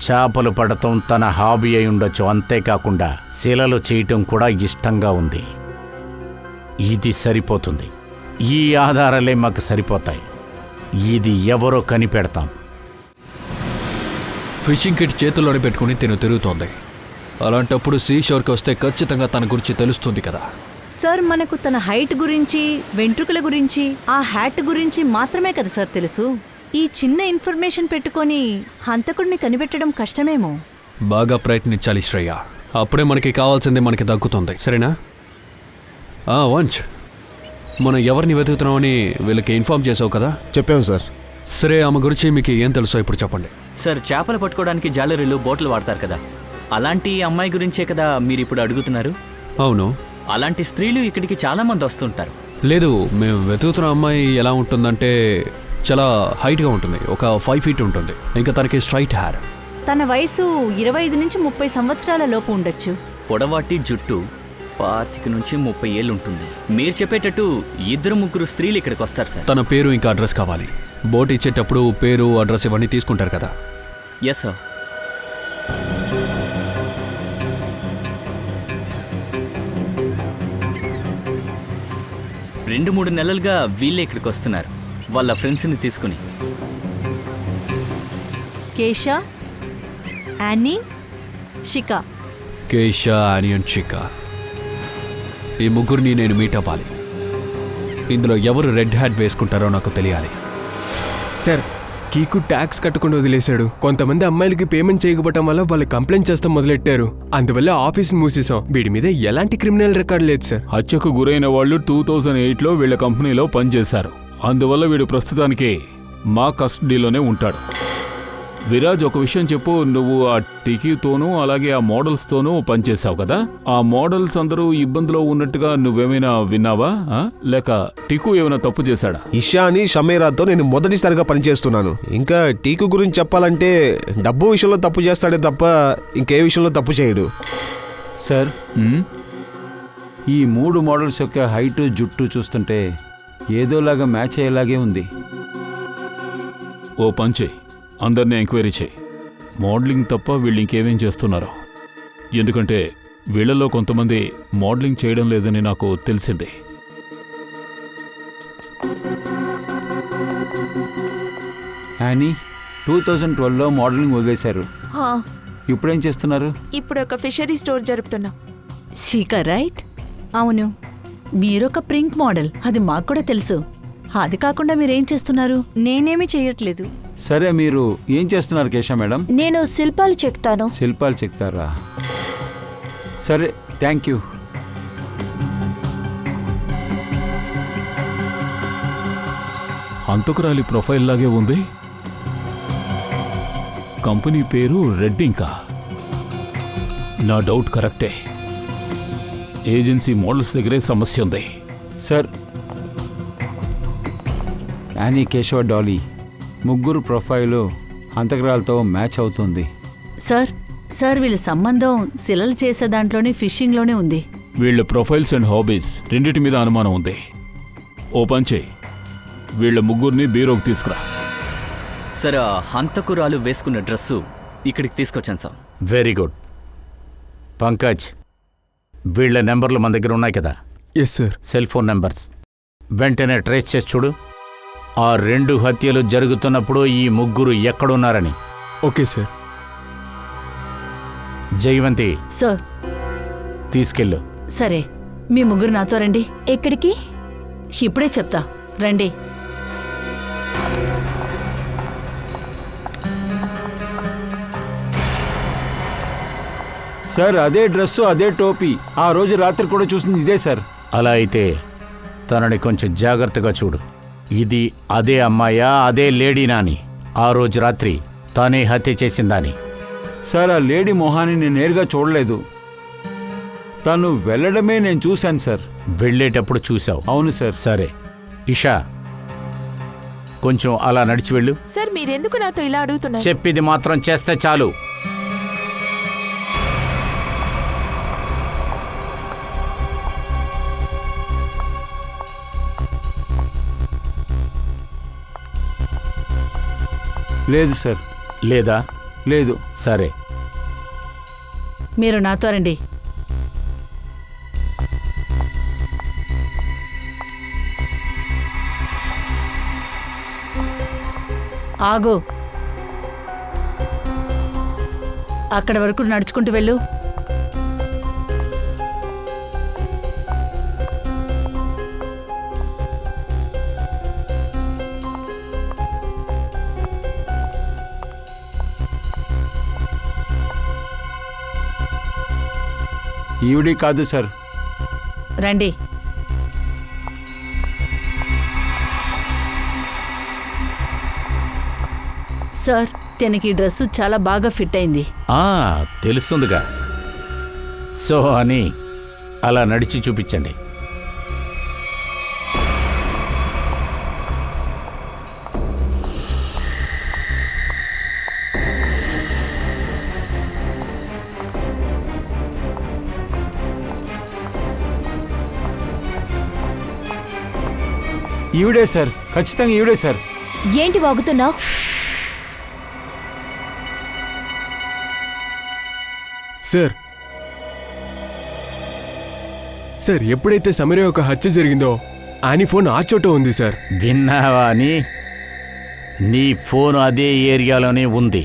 [SPEAKER 8] చేపలు పడటం తన హాబీ అయి ఉండొచ్చు. అంతేకాకుండా శిలలు చేయటం కూడా ఇష్టంగా ఉంది. ఇది సరిపోతుంది. ఈ ఆధారాలే మాకు సరిపోతాయి. ఇది ఎవరో కనిపెడతాం.
[SPEAKER 7] ఫిషింగ్ కిట్ చేతుల్లోనే పెట్టుకుని తిరుగుతోంది. అలాంటప్పుడు సీషోర్కి వస్తే ఖచ్చితంగా తన గురించి తెలుస్తుంది కదా.
[SPEAKER 1] సార్, మనకు తన హైట్ గురించి, వెంట్రుకల గురించి, ఆ హ్యాట్ గురించి మాత్రమే కదా సార్ తెలుసు. ఈ చిన్న ఇన్ఫర్మేషన్ పెట్టుకొని హంతకుడిని కనిపెట్టడం కష్టమేమో.
[SPEAKER 7] బాగా ప్రయత్నించాలి శ్రేయ, అప్పుడే మనకి కావాల్సింది మనకి దక్కుతుంది. సరేనా? వంచ్, మనం ఎవరిని వెతుకుతున్నామని వీళ్ళకి ఇన్ఫార్మ్ చేసావు కదా?
[SPEAKER 5] చెప్పాము సార్.
[SPEAKER 7] సరే, ఆమె గురించి మీకు ఏం తెలుసో ఇప్పుడు చెప్పండి.
[SPEAKER 4] సార్, చేపలు పట్టుకోవడానికి జాలరీలు, బోట్లు వాడతారు కదా, అలాంటి అమ్మాయి గురించే కదా మీరు ఇప్పుడు అడుగుతున్నారు?
[SPEAKER 7] అవును.
[SPEAKER 4] అలాంటి స్త్రీలు ఇక్కడికి చాలా మంది వస్తుంటారు.
[SPEAKER 7] లేదు, మేము వెతుకుతున్న అమ్మాయి ఎలా ఉంటుందంటే చాలా హైట్గా ఉంటుంది, ఒక 5 feet ఉంటుంది. ఇంకా తనకి స్ట్రైట్ హెయిర్.
[SPEAKER 1] తన వయసు 25 నుంచి 30 సంవత్సరాల లోపు ఉండొచ్చు.
[SPEAKER 4] పొడవాటి జుట్టు 25 నుంచి 30 ఏళ్ళు ఉంటుంది. మీరు చెప్పేటట్టు 2-3 స్త్రీలు ఇక్కడికి వస్తారు సార్.
[SPEAKER 7] తన పేరు ఇంకా అడ్రస్ కావాలి. బోట్ ఇచ్చేటప్పుడు పేరు, అడ్రస్ ఇవన్నీ తీసుకుంటారు కదా?
[SPEAKER 4] Yes sir. రెండు 3 నెలలుగా వీళ్ళే ఇక్కడికి వస్తున్నారు వాళ్ళ ఫ్రెండ్స్ని తీసుకుని.
[SPEAKER 1] Kesha, Annie, Shikha.
[SPEAKER 7] Kesha, Annie and Shikha, ఈ ముగ్గురిని నేను మీట్ అవ్వాలి. ఇందులో ఎవరు రెడ్ హ్యాట్ వేసుకుంటారో నాకు తెలియాలి.
[SPEAKER 6] సార్, కీకు ట్యాక్స్ కట్టకుండా వదిలేశాడు. కొంతమంది అమ్మాయిలకి పేమెంట్ చేయకపోవటం వల్ల వాళ్ళు కంప్లైంట్ చేస్తాం మొదలెట్టారు. అందువల్ల ఆఫీస్ని మూసేసాం. వీడి మీద ఎలాంటి క్రిమినల్ రికార్డు లేదు సార్.
[SPEAKER 9] హత్యకు గురైన వాళ్ళు 2008లో వీళ్ళ కంపెనీలో పనిచేశారు. అందువల్ల వీడు ప్రస్తుతానికి మా కస్టడీలోనే ఉంటాడు. విరాజ్, ఒక విషయం చెప్పు. నువ్వు ఆ టికీతోనూ అలాగే ఆ మోడల్స్తోనూ పనిచేసావు కదా, ఆ మోడల్స్ అందరూ ఇబ్బందిలో ఉన్నట్టుగా నువ్వేమైనా విన్నావా? లేక టీకు ఏమైనా తప్పు చేశాడా?
[SPEAKER 5] ఇషా అని షమేరాతో నేను మొదటిసారిగా పనిచేస్తున్నాను. ఇంకా టీకు గురించి చెప్పాలంటే డబ్బు విషయంలో తప్పు చేస్తాడే తప్ప ఇంకే విషయంలో తప్పు చేయడు.
[SPEAKER 3] సార్, ఈ 3 మోడల్స్ యొక్క హైటు, జుట్టు చూస్తుంటే ఏదోలాగా మ్యాచ్ అయ్యేలాగే ఉంది.
[SPEAKER 9] ఓ పంచే, అందరినీ ఎంక్వైరీ చేయి. మోడలింగ్ తప్ప వీళ్ళు ఇంకేమేం చేస్తున్నారో. ఎందుకంటే వీళ్ళలో కొంతమంది మోడలింగ్ చేయడం లేదని నాకు తెలిసింది.
[SPEAKER 3] యానీ 2012లో మోడలింగ్ వదిలేశారు. ఇప్పుడేం చేస్తున్నారు?
[SPEAKER 10] ఇప్పుడు ఒక ఫిషరీ స్టోర్ జరుపుతున్నాం.
[SPEAKER 11] షీకా రైట్?
[SPEAKER 1] అవును.
[SPEAKER 11] మీరొక ప్రింక్ మోడల్, అది మాకు కూడా తెలుసు. అది కాకుండా మీరేం చేస్తున్నారు?
[SPEAKER 1] నేనేమీ చేయట్లేదు.
[SPEAKER 3] సరే, మీరు ఏం చేస్తున్నారు కేశా మేడం?
[SPEAKER 2] నేను శిల్పాలు చెక్తాను.
[SPEAKER 3] శిల్పాలు చెక్తారా? సరే, థ్యాంక్ యూ.
[SPEAKER 9] హంతకురాలి ప్రొఫైల్ లాగే ఉంది. కంపెనీ పేరు రెడ్. ఇంకా నా డౌట్ కరెక్టే. ఏజెన్సీ మోడల్స్ దగ్గరే సమస్య ఉంది.
[SPEAKER 3] సార్, యానీ, కేశవ, డాలీ ముగ్గురు ప్రొఫైలు హంతకురాలతో మ్యాచ్ అవుతుంది.
[SPEAKER 11] సార్, వీళ్ళ సంబంధం శిలలు చేసే దాంట్లోనే, ఫిషింగ్లోనే ఉంది.
[SPEAKER 9] వీళ్ళ ప్రొఫైల్స్ అండ్ హాబీస్ రెండిటి మీద అనుమానం ఉంది. ఓ పని చేయి, వీళ్ళ ముగ్గురిని బీరోకి తీసుకురా.
[SPEAKER 4] సార్, ఆ హంతకురాలు వేసుకున్న డ్రెస్సు ఇక్కడికి తీసుకొచ్చాను సార్.
[SPEAKER 8] Very good. పంకజ్, వీళ్ళ నెంబర్లు మన దగ్గర ఉన్నాయి కదా?
[SPEAKER 6] Yes sir.
[SPEAKER 8] Cell phone numbers వెంటనే ట్రేస్ చేసి చూడు. ఆ 2 హత్యలు జరుగుతున్నప్పుడు ఈ ముగ్గురు ఎక్కడున్నారని.
[SPEAKER 6] Okay sir.
[SPEAKER 8] జయవంతి,
[SPEAKER 11] సార్.
[SPEAKER 8] తీసుకెళ్ళు.
[SPEAKER 11] సరే, మీ ముగ్గురు నాతో రండి.
[SPEAKER 2] ఎక్కడికి?
[SPEAKER 11] ఇప్పుడే చెప్తా, రండి.
[SPEAKER 3] సార్ అదే డ్రెస్సు అదే టోపీ ఆ రోజు రాత్రి కూడా చూసింది ఇదే సార్.
[SPEAKER 8] అలా అయితే తనని కొంచెం జాగ్రత్తగా చూడు. ఇది అదే అమ్మాయా, అదే లేడీనా అని ఆ రోజు రాత్రి తానే హత్య చేసిందని.
[SPEAKER 3] సార్ ఆ లేడీ మొహాన్ని నేను నేరుగా చూడలేదు, తను వెళ్ళడమే నేను చూశాను సార్.
[SPEAKER 8] వెళ్ళేటప్పుడు చూసావు?
[SPEAKER 3] అవును సార్.
[SPEAKER 8] సరే ఇషా, కొంచెం అలా నడిచి వెళ్ళు.
[SPEAKER 10] సార్ మీరెందుకు నాతో ఇలా అడుగుతున్నారు?
[SPEAKER 8] చెప్పిది మాత్రం చేస్తే చాలు.
[SPEAKER 3] లేదు సార్.
[SPEAKER 8] లేదా?
[SPEAKER 3] లేదు.
[SPEAKER 8] సరే,
[SPEAKER 11] మీరు నాతో రండి. ఆగు, అక్కడి వరకు నడుచుకుంటూ వెళ్ళు.
[SPEAKER 3] ఈవిడి కాదు సార్.
[SPEAKER 11] రండి. సార్, తనకి డ్రెస్సు చాలా బాగా ఫిట్ అయింది.
[SPEAKER 8] తెలుస్తుందిగా. సో అని అలా నడిచి చూపించండి.
[SPEAKER 3] ఈవిడే సార్, ఖచ్చితంగా ఈవిడే సార్.
[SPEAKER 2] ఏంటి వాగుతున్నావు?
[SPEAKER 6] సార్, సార్ ఎప్పుడైతే సమీర యొక్క హత్య జరిగిందో ఆని ఫోన్ ఆ చోట ఉంది సార్.
[SPEAKER 8] విన్నావా అని? నీ ఫోన్ అదే ఏరియాలోనే ఉంది.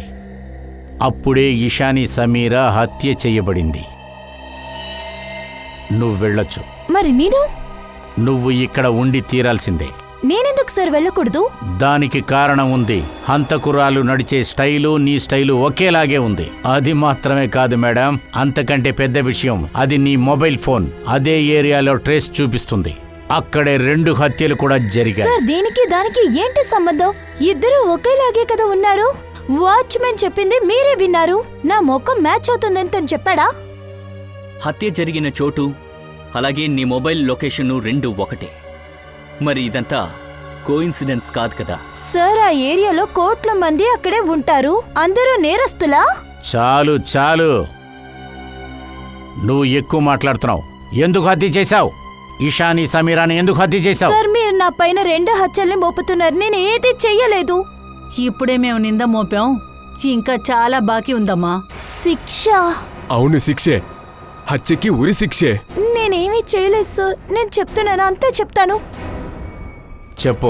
[SPEAKER 8] అప్పుడే ఇషాని సమీర హత్య చేయబడింది. నువ్వు వెళ్ళొచ్చు.
[SPEAKER 2] మరి నేను?
[SPEAKER 8] నువ్వు ఇక్కడ ఉండి తీరాల్సిందే.
[SPEAKER 2] నేనెందుకు సార్ వెళ్ళకూడదు?
[SPEAKER 8] దానికి కారణం ఉంది. హంతకురాలు నడిచే స్టైలు నీ స్టైలు ఒకేలాగే ఉంది. అది మాత్రమే కాదు మేడం, అంతకంటే పెద్ద విషయం, అది నీ మొబైల్ ఫోన్ అదే ఏరియాలో ట్రేస్ చూపిస్తుంది. అక్కడే 2 హత్యలు కూడా జరిగాయి.
[SPEAKER 2] సార్ దీనికి దానికి ఏంటి సంబంధం? ఇద్దరు ఒకేలాగే కదా ఉన్నారు. వాచ్మెన్ చెప్పింది మీరే విన్నారు. నా ముఖం మ్యాచ్ అవుతుందని తను చెప్పాడా?
[SPEAKER 4] హత్య జరిగిన చోటు అలాగే నీ మొబైల్ లొకేషను 2 ఒకటే. మరి ఇదంతా కోఇన్సిడెన్స్ కాదు కదా?
[SPEAKER 2] సార్ ఆ ఏరియాలో కోట్ల మంది అక్కడే ఉంటారు. అందరూ నేరస్తులా?
[SPEAKER 8] చాలు చాలు, నువ్వు ఎక్కువ మాట్లాడుతున్నావు. ఎందుకు హత్య చేశావు? ఇషాని సమీరాని ఎందుకు హత్య చేశావు?
[SPEAKER 2] సార్ మీరు నా పైన 2 హత్యల్ని మోపుతున్నారు. నేను ఏది చెయ్యలేదు.
[SPEAKER 11] ఇప్పుడే మేము నింద మోపాం, ఇంకా చాలా బాకీ ఉందమ్మా.
[SPEAKER 2] శిక్ష?
[SPEAKER 6] అవును, శిక్షే. హత్యకి ఉరి శిక్షే.
[SPEAKER 2] నేనేమీ చేయలేదు సార్. నేను చెప్తున్నాను, అంతే చెప్తాను.
[SPEAKER 8] చెప్పు.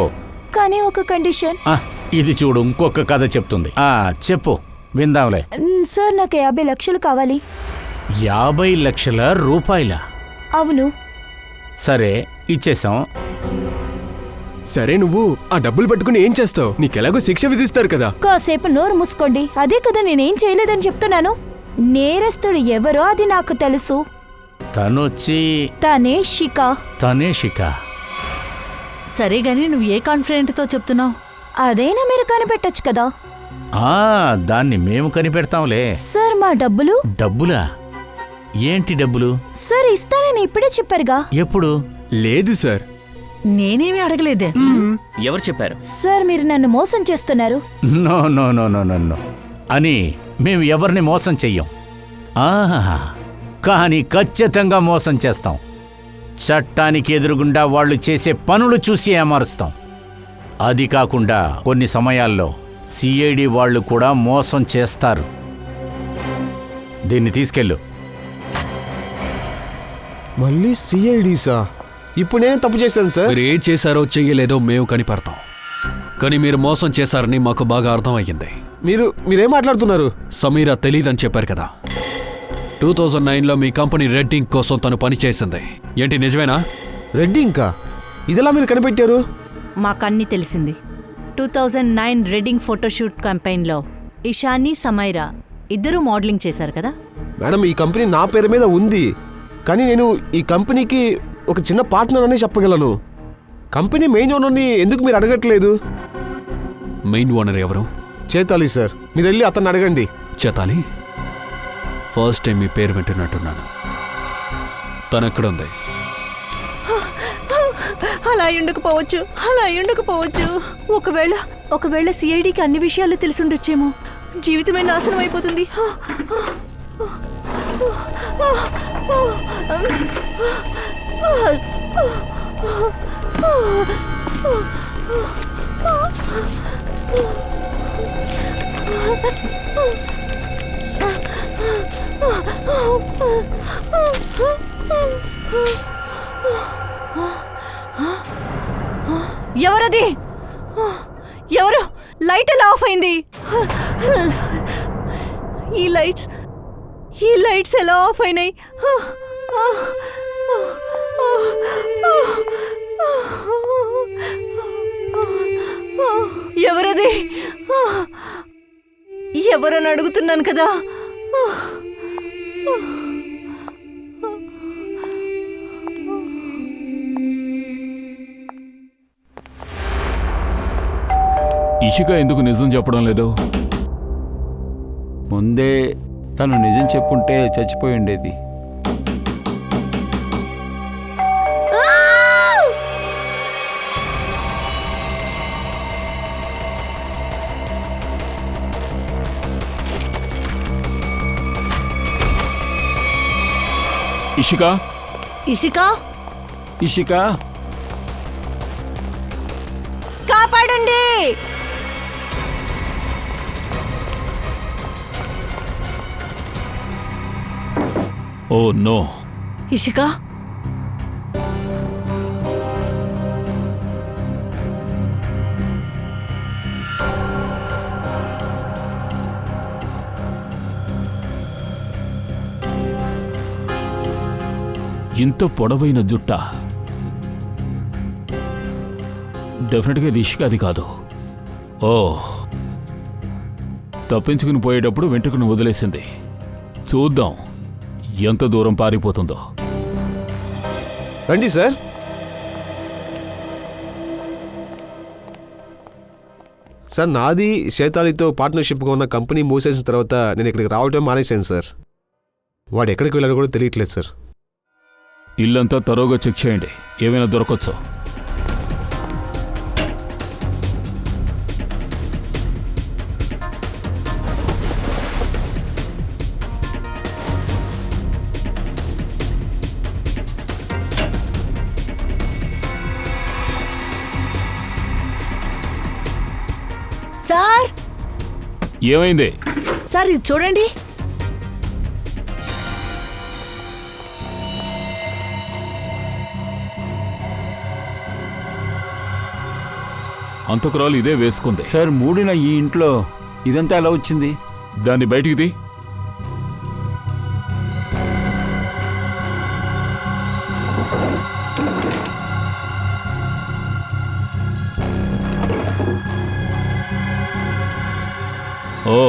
[SPEAKER 2] కానీ ఒక కండిషన్.
[SPEAKER 8] ఇది చూడు, ఇంకొక కథ చెప్తుంది. చెప్పు, విందాంలే.
[SPEAKER 2] సార్ నాకు 50 లక్షలు కావాలి.
[SPEAKER 8] 50 లక్షల రూపాయల?
[SPEAKER 2] అవును.
[SPEAKER 8] సరే, ఇచ్చేసాం.
[SPEAKER 6] సరే, నువ్వు ఆ డబ్బులు పట్టుకుని ఏం చేస్తావు? నీకెలాగో శిక్ష విధిస్తారు కదా.
[SPEAKER 2] కాసేపు నోరు మూసుకోండి. అదే కదా నేనేం చేయలేదని చెప్తున్నాను. నేరస్తుడు ఎవరో అది నాకు తెలుసు. తనే
[SPEAKER 8] శిఖ.
[SPEAKER 11] సరే గాని నువ్వు ఏ కాన్ఫిడెంట్తో చెప్తున్నావు?
[SPEAKER 2] అదైనా మీరు కనిపెట్టొచ్చు కదా.
[SPEAKER 8] దాన్ని మేము కనిపెడతాంలే.
[SPEAKER 2] సార్ మా డబ్బులు?
[SPEAKER 8] డబ్బులా? ఏంటి డబ్బులు?
[SPEAKER 2] సార్ ఇస్తానని ఇప్పుడే చెప్పారుగా.
[SPEAKER 8] ఎప్పుడు?
[SPEAKER 6] లేదు సార్,
[SPEAKER 11] నేనేమీ అడగలేదే.
[SPEAKER 4] ఎవరు చెప్పారు?
[SPEAKER 2] సార్ మీరు నన్ను మోసం చేస్తున్నారు.
[SPEAKER 8] No no no no no అని మేము ఎవరిని మోసం చెయ్యం. కానీ ఖచ్చితంగా మోసం చేస్తాం. చట్టానికి ఎదురుగుండా వాళ్ళు చేసే పనులు చూసి ఏమారుస్తాం. అది కాకుండా కొన్ని సమయాల్లో సిఐడి వాళ్ళు కూడా మోసం చేస్తారు. దీన్ని తీసుకెళ్ళు.
[SPEAKER 5] మళ్ళీ సిఐడిసా? ఇప్పుడు నేను తప్పు చేశాను సార్.
[SPEAKER 7] మీరు ఏం చేశారో చెయ్యలేదో మేము కనిపెడతాం, కానీ మీరు మోసం చేశారని మాకు బాగా అర్థమయ్యింది.
[SPEAKER 5] మీరేం మాట్లాడుతున్నారు?
[SPEAKER 7] సమీరా తెలీదని చెప్పారు కదా. 2009లో మీ కంపెనీ రెడ్ ఇంక్ కోసం తను పనిచేసింది. ఏంటి నిజమేనా?
[SPEAKER 5] రెడ్ ఇంకా? ఇదెలా మీరు కనిపెట్టారు?
[SPEAKER 1] మాకన్నీ తెలిసింది. 2009 రెడ్డింగ్ ఫోటోషూట్ క్యాంపెయిన్లో ఇషాని, సమైరా ఇద్దరూ మోడలింగ్ చేశారు కదా.
[SPEAKER 5] మేడం, ఈ కంపెనీ నా పేరు మీద ఉంది, కానీ నేను ఈ కంపెనీకి ఒక చిన్న పార్ట్నర్ అని చెప్పగలను. కంపెనీ మెయిన్ ఓనర్ని ఎందుకు మీరు అడగట్లేదు?
[SPEAKER 7] మెయిన్ ఓనర్ ఎవరు?
[SPEAKER 5] చేతాలి సార్. మీరు వెళ్ళి అతన్ని అడగండి.
[SPEAKER 7] చేతాలి? ఫస్ట్ టైం మీ పేరు వింటున్నట్టున్నాను. తనెక్కడుంది?
[SPEAKER 1] అలా ఉండకపోవచ్చు. ఒకవేళ సిఐడికి అన్ని విషయాలు తెలిసుండొచ్చేమో. జీవితమే నాశనం అయిపోతుంది. ఎవరది? ఎవరు? లైట్ ఎలా ఆఫ్ అయింది? ఈ లైట్స్ ఎలా ఆఫ్ అయినాయి? ఎవరది? ఎవరని అడుగుతున్నాను కదా.
[SPEAKER 9] ఇషిక ఎందుకు నిజం చెప్పడం లేదు?
[SPEAKER 3] ముందే తను నిజం చెప్పుంటే చచ్చిపోయి ఉండేది. ఇషిక
[SPEAKER 1] కాపాడండి.
[SPEAKER 9] Oh no.
[SPEAKER 1] ఇషిక,
[SPEAKER 9] ఇంత పొడవైన జుట్ట. డెఫినెట్గా ఇది ఇషిక అది కాదు. ఓ, తప్పించుకుని పోయేటప్పుడు వెంట్రుకను వదిలేసింది. చూద్దాం ఎంత దూరం పారిపోతుందో.
[SPEAKER 5] రండి సార్. సార్, నాది శేతాలితో పార్ట్నర్షిప్గా ఉన్న కంపెనీ మూసేసిన తర్వాత నేను ఇక్కడికి రావటం మానేశాను సార్. వాడు ఎక్కడికి వెళ్ళాడో కూడా తెలియట్లేదు సార్.
[SPEAKER 9] ఇల్లంతా తరోగా చెక్ చేయండి, ఏమైనా దొరకొచ్చో.
[SPEAKER 1] సార్.
[SPEAKER 9] ఏమైంది?
[SPEAKER 1] సార్, ఇది చూడండి.
[SPEAKER 9] అంతకురాలు ఇదే వేసుకుంది.
[SPEAKER 3] సార్, మూడిన ఈ ఇంట్లో ఇదంతా ఎలా వచ్చింది?
[SPEAKER 9] దాన్ని బయటికి తీ. ఓ,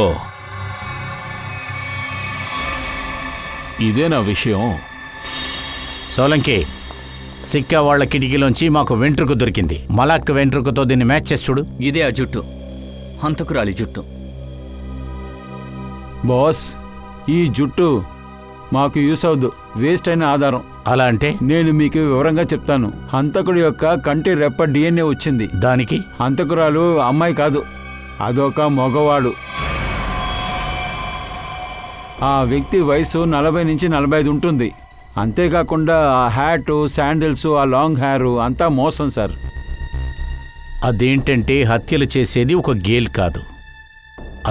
[SPEAKER 9] ఇదే నా విషయం.
[SPEAKER 8] సోలంకి, సిక్కా వాళ్ళ కిటికీలోంచి మాకు వెంట్రుక దొరికింది. మలాక్ వెంట్రుకతో దీన్ని మ్యాచ్ చేసి చూడు.
[SPEAKER 4] ఇదే ఆ జుట్టు, హంతకురాలి జుట్టు.
[SPEAKER 3] బాస్, ఈ జుట్టు మాకు యూస్ అవద్దు, వేస్ట్ అయిన ఆధారం.
[SPEAKER 8] అలా అంటే?
[SPEAKER 3] నేను మీకు వివరంగా చెప్తాను. హంతకుడి యొక్క కంటి రెప్ప DNA వచ్చింది.
[SPEAKER 8] దానికి
[SPEAKER 3] ఆ వ్యక్తి వయసు 40 నుంచి 45 ఉంటుంది. అంతేకాకుండా ఆ హ్యాటు, శాండిల్స్, ఆ లాంగ్ హెయిర్ అంతా మోసం సార్.
[SPEAKER 8] అదేంటంటే హత్యలు చేసేది ఒక గేల్ కాదు,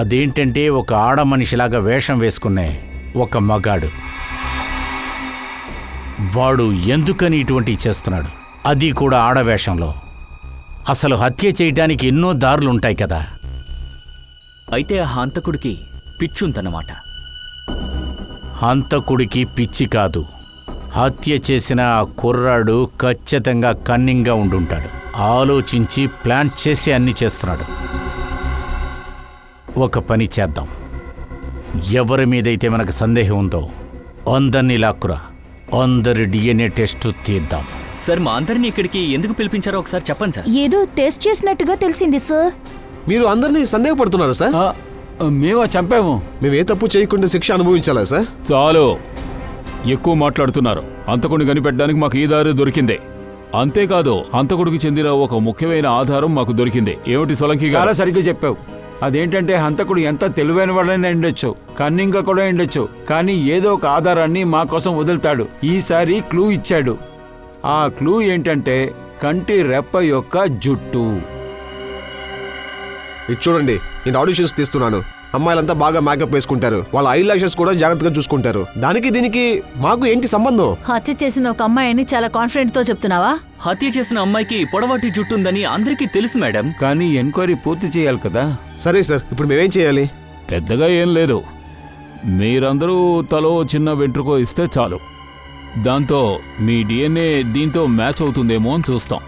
[SPEAKER 8] అదేంటంటే ఒక ఆడ మనిషిలాగా వేషం వేసుకునే ఒక మగాడు. వాడు ఎందుకని ఇటువంటివి చేస్తున్నాడు, అది కూడా ఆడవేషంలో? అసలు హత్య చేయడానికి ఎన్నో దారులుంటాయి కదా.
[SPEAKER 4] అయితే ఆ హంతకుడికి పిచ్చుందన్నమాట.
[SPEAKER 8] హంతకుడికి పిచ్చి కాదు, హత్య చేసిన ఆ కుర్రాడు ఖచ్చితంగా కన్నింగ్గా ఉండుంటాడు. ఆలోచించి ప్లాన్ చేసి అన్నీ చేస్తున్నాడు. ఒక పని చేద్దాం, ఎవరి మీదైతే మనకు సందేహం ఉందో అందరినీ లాక్కురా, అందరి డిఎన్ఏ టెస్ట్ తీద్దాం.
[SPEAKER 4] సార్, మా అందరినీ ఇక్కడికి ఎందుకు పిలిపించారో ఒకసారి చెప్పండి సార్.
[SPEAKER 2] ఏదో టెస్ట్ చేసినట్టుగా తెలిసింది సార్.
[SPEAKER 5] మీరు అందరినీ సందేహపడుతున్నారు సార్?
[SPEAKER 3] మేమా చంపాము?
[SPEAKER 5] మేము ఏ తప్పు చేయకుండా శిక్ష అనుభవించాలా సార్?
[SPEAKER 9] చాలు, ఎక్కువ మాట్లాడుతున్నారు. హంతకుడిని కనిపెట్టడానికి మాకు ఈ దారి దొరికిందే. అంతేకాదు, హంతకుడికి చెందిన ఒక ముఖ్యమైన ఆధారం మాకు దొరికింది. ఏమిటి సోలంకి గారు?
[SPEAKER 3] చాలా సరిగ్గా చెప్పావు. అదేంటంటే హంతకుడు ఎంత తెలివైన వాడైనా ఉండొచ్చు, కన్నింగ్గా కూడా ఉండొచ్చు, కానీ ఏదో ఒక ఆధారాన్ని మా కోసం వదులుతాడు. ఈసారి క్లూ ఇచ్చాడు. ఆ క్లూ ఏంటంటే కంటి రెప్ప యొక్క జుట్టు.
[SPEAKER 5] ఇది చూడండి, నేను ఆడిషన్స్ తీస్తున్నాను. అమ్మాయిలంతా బాగా మేకప్ వేసుకుంటారు, వాళ్ళ ఐ లాషెస్ కూడా జాగ్రత్తగా చూసుకుంటారు. దానికి దీనికి మాకు ఏంటి సంబంధం?
[SPEAKER 11] హత్య చేసిన ఒక అమ్మాయిని చాలా కాన్ఫిడెంట్ తో చెప్తున్నావా?
[SPEAKER 4] హత్య చేసిన అమ్మాయికి పొడవాటి జుట్టుందని అందరికీ తెలుసు మేడం.
[SPEAKER 3] కానీ ఎంక్వైరీ పూర్తి చేయాలి కదా.
[SPEAKER 5] సరే సార్, ఇప్పుడు మేమేం చేయాలి?
[SPEAKER 9] పెద్దగా ఏం లేదు, మీరందరూ తలో చిన్న వెంట్రుకో ఇస్తే చాలు. దాంతో మీ డిఎన్ఏ దీంతో మ్యాచ్ అవుతుందేమో అని చూస్తాం.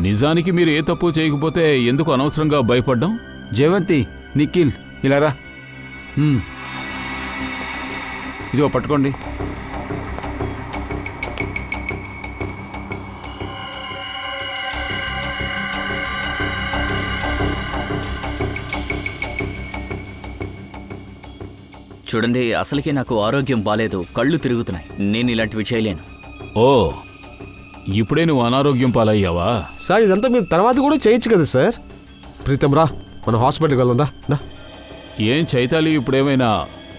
[SPEAKER 9] నిజానికి మీరు ఏ తప్పు చేయకపోతే ఎందుకు అనవసరంగా భయపడ్డాం?
[SPEAKER 3] జయవంతి, నిఖిల్, ఇలా రా. ఇదిగో పట్టుకోండి.
[SPEAKER 4] చూడండి, అసలుకే నాకు ఆరోగ్యం బాలేదు, కళ్ళు తిరుగుతున్నాయి. నేను ఇలాంటివి చేయలేను.
[SPEAKER 9] ఓ, ఇప్పుడే నువ్వు అనారోగ్యం పాలయ్యావా?
[SPEAKER 5] సార్, ఇదంతా మీరు తర్వాత కూడా చేయొచ్చు కదా సార్. ప్రీతం రా, మనం హాస్పిటల్కి వెళ్దా?
[SPEAKER 9] ఏం చైతాలి ఇప్పుడేమైనా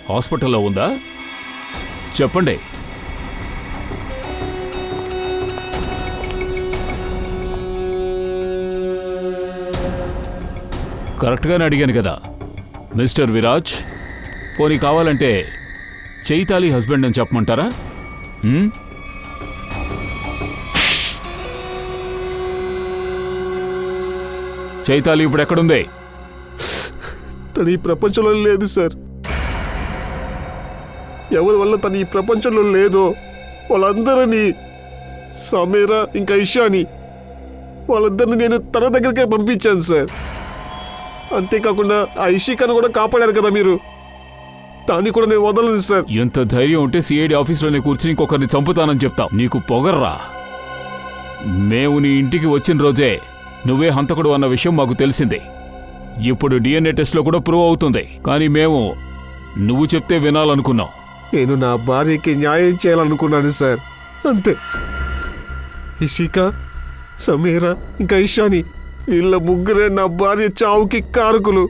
[SPEAKER 9] హాస్పిటల్లో ఉందా? చెప్పండి. కరెక్ట్గానే అడిగాను కదా మిస్టర్ విరాజ్. పోనీ కావాలంటే చైతాలి హస్బెండ్ అని చెప్పమంటారా? చైతాలి ఇప్పుడు ఎక్కడుంది?
[SPEAKER 5] తను ఈ ప్రపంచంలో లేదు సార్. ఎవరి వల్ల తను ఈ ప్రపంచంలో లేదో వాళ్ళందరినీ, సమీరా ఇంకా ఇషాని, వాళ్ళిద్దరిని నేను తన దగ్గరికే పంపించాను సార్. అంతేకాకుండా ఆ ఇషికాను కూడా కాపాడారు కదా మీరు, దాన్ని కూడా నేను వదలను సార్.
[SPEAKER 9] ఎంత ధైర్యం ఉంటే సిఐడి ఆఫీస్లోనే కూర్చుని ఇంకొకరిని చంపుతానని చెప్తావు? నీకు పొగర్రా. మేము నీ ఇంటికి వచ్చిన రోజే నువ్వే హంతకుడు అన్న విషయం మాకు తెలిసిందే. ఇప్పుడు డిఎన్ఏ టెస్ట్లో కూడా ప్రూవ్ అవుతుంది. కానీ మేము నువ్వు చెప్తే వినాలనుకున్నాం.
[SPEAKER 5] నేను నా భార్యకి న్యాయం చేయాలనుకున్నాను సార్, అంతే. ఇషికా, సమీరా ఇంకా ఇషాని, వీళ్ళ ముగ్గురే నా భార్య చావుకి కారకులు.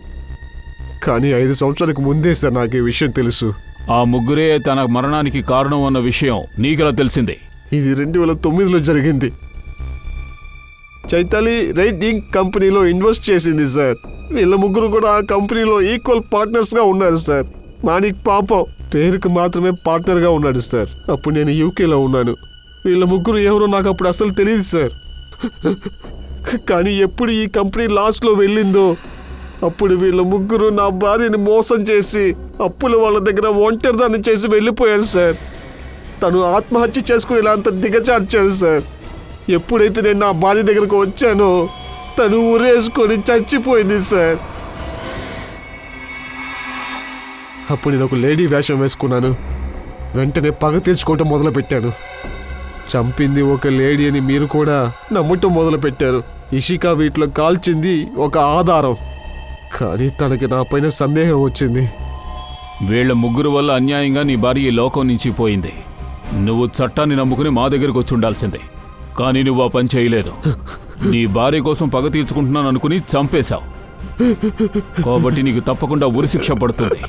[SPEAKER 5] కానీ 5 సంవత్సరాలకు ముందే సార్ నాకు ఈ విషయం తెలుసు.
[SPEAKER 9] ఆ ముగ్గురే తన మరణానికి కారణం అన్న విషయం నీకెలా తెలిసింది?
[SPEAKER 5] ఇది 2009లో జరిగింది. చైతాలి రైటింగ్ కంపెనీలో ఇన్వెస్ట్ చేసింది సార్. వీళ్ళ ముగ్గురు కూడా ఆ కంపెనీలో ఈక్వల్ పార్ట్నర్స్గా ఉన్నారు సార్. మాణిక్ పాపం పేరుకు మాత్రమే పార్ట్నర్గా ఉన్నాడు సార్. అప్పుడు నేను యూకేలో ఉన్నాను. వీళ్ళ ముగ్గురు ఎవరో నాకు అప్పుడు అసలు తెలియదు సార్. కానీ ఎప్పుడు ఈ కంపెనీ లాస్ట్లో వెళ్ళిందో అప్పుడు వీళ్ళ ముగ్గురు నా భార్యని మోసం చేసి అప్పులు వాళ్ళ దగ్గర ఒంటరిదాన్ని చేసి వెళ్ళిపోయారు సార్. తను ఆత్మహత్య చేసుకునేలా అంత దిగజార్చారు సార్. ఎప్పుడైతే నేను నా భార్య దగ్గరకు వచ్చానో తను ఊరేసుకొని చచ్చిపోయింది సార్. అప్పుడు నేను ఒక లేడీ వేషం వేసుకున్నాను. వెంటనే పగ తీర్చుకోవటం మొదలుపెట్టాను. చంపింది ఒక లేడీ అని మీరు కూడా నమ్మటం మొదలుపెట్టారు. ఇషికా వీటిలో కాల్చింది ఒక ఆధారం. కానీ తనకి నా పైన సందేహం వచ్చింది.
[SPEAKER 9] వీళ్ల ముగ్గురు వల్ల అన్యాయంగా నీ భార్య ఈ లోకం నుంచి పోయింది. నువ్వు చట్టాన్ని నమ్ముకుని మా దగ్గరకు వచ్చి ఉండాల్సిందే. కానీ నువ్వు ఆ పని చేయలేదు. నీ భార్య కోసం పగ తీర్చుకుంటున్నాను అనుకుని చంపేశావు. కాబట్టి నీకు తప్పకుండా ఉరిశిక్ష పడుతుంది.